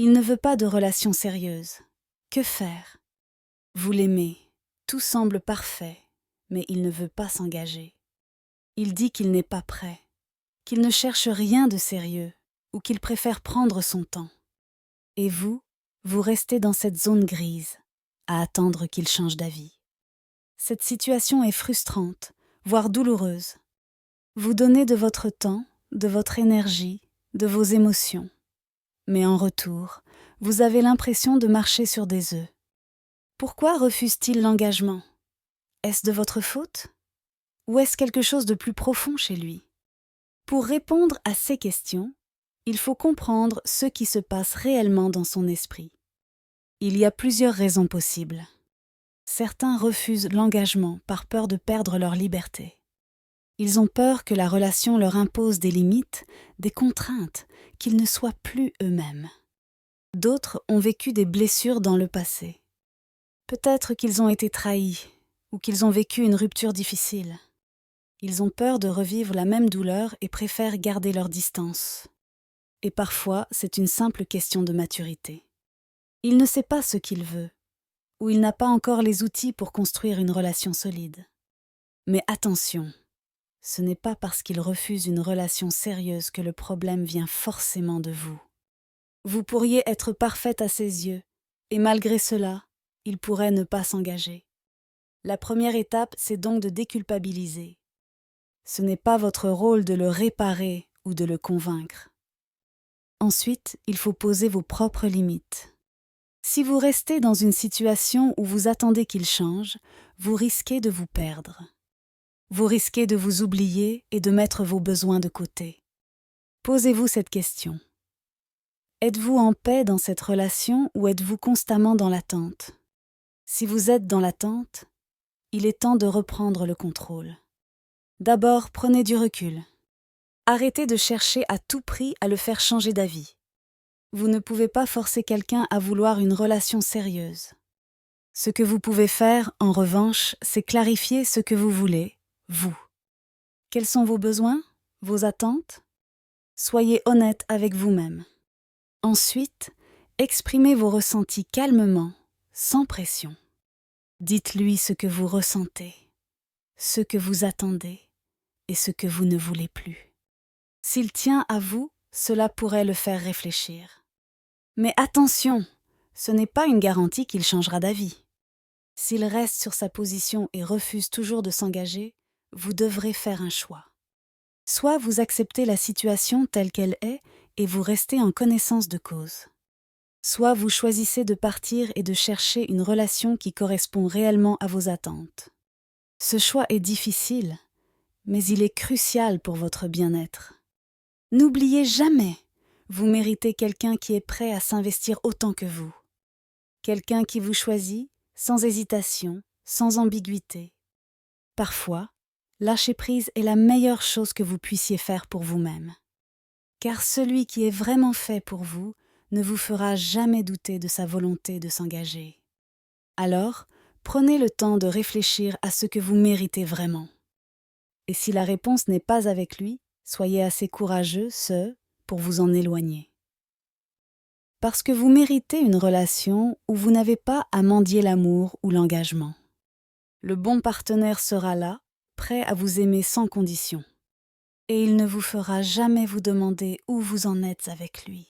Il ne veut pas de relation sérieuse. Que faire? Vous l'aimez, tout semble parfait, mais il ne veut pas s'engager. Il dit qu'il n'est pas prêt, qu'il ne cherche rien de sérieux ou qu'il préfère prendre son temps. Et vous restez dans cette zone grise, à attendre qu'il change d'avis. Cette situation est frustrante, voire douloureuse. Vous donnez de votre temps, de votre énergie, de vos émotions. Mais en retour, vous avez l'impression de marcher sur des œufs. Pourquoi refuse-t-il l'engagement? Est-ce de votre faute? Ou est-ce quelque chose de plus profond chez lui? Pour répondre à ces questions, il faut comprendre ce qui se passe réellement dans son esprit. Il y a plusieurs raisons possibles. Certains refusent l'engagement par peur de perdre leur liberté. Ils ont peur que la relation leur impose des limites, des contraintes, qu'ils ne soient plus eux-mêmes. D'autres ont vécu des blessures dans le passé. Peut-être qu'ils ont été trahis ou qu'ils ont vécu une rupture difficile. Ils ont peur de revivre la même douleur et préfèrent garder leur distance. Et parfois, c'est une simple question de maturité. Il ne sait pas ce qu'il veut, ou il n'a pas encore les outils pour construire une relation solide. Mais attention, ce n'est pas parce qu'il refuse une relation sérieuse que le problème vient forcément de vous. Vous pourriez être parfaite à ses yeux, et malgré cela, il pourrait ne pas s'engager. La première étape, c'est donc de déculpabiliser. Ce n'est pas votre rôle de le réparer ou de le convaincre. Ensuite, il faut poser vos propres limites. Si vous restez dans une situation où vous attendez qu'il change, vous risquez de vous perdre. Vous risquez de vous oublier et de mettre vos besoins de côté. Posez-vous cette question. Êtes-vous en paix dans cette relation ou êtes-vous constamment dans l'attente? Si vous êtes dans l'attente, il est temps de reprendre le contrôle. D'abord, prenez du recul. Arrêtez de chercher à tout prix à le faire changer d'avis. Vous ne pouvez pas forcer quelqu'un à vouloir une relation sérieuse. Ce que vous pouvez faire, en revanche, c'est clarifier ce que vous voulez, vous. Quels sont vos besoins, vos attentes? Soyez honnête avec vous-même. Ensuite, exprimez vos ressentis calmement, sans pression. Dites-lui ce que vous ressentez, ce que vous attendez et ce que vous ne voulez plus. S'il tient à vous, cela pourrait le faire réfléchir. Mais attention, ce n'est pas une garantie qu'il changera d'avis. S'il reste sur sa position et refuse toujours de s'engager, vous devrez faire un choix. Soit vous acceptez la situation telle qu'elle est et vous restez en connaissance de cause. Soit vous choisissez de partir et de chercher une relation qui correspond réellement à vos attentes. Ce choix est difficile, mais il est crucial pour votre bien-être. N'oubliez jamais, vous méritez quelqu'un qui est prêt à s'investir autant que vous. Quelqu'un qui vous choisit, sans hésitation, sans ambiguïté. Parfois, lâcher prise est la meilleure chose que vous puissiez faire pour vous-même. Car celui qui est vraiment fait pour vous ne vous fera jamais douter de sa volonté de s'engager. Alors, prenez le temps de réfléchir à ce que vous méritez vraiment. Et si la réponse n'est pas avec lui, soyez assez courageux, pour vous en éloigner. Parce que vous méritez une relation où vous n'avez pas à mendier l'amour ou l'engagement. Le bon partenaire sera là, prêt à vous aimer sans condition. Et il ne vous fera jamais vous demander où vous en êtes avec lui.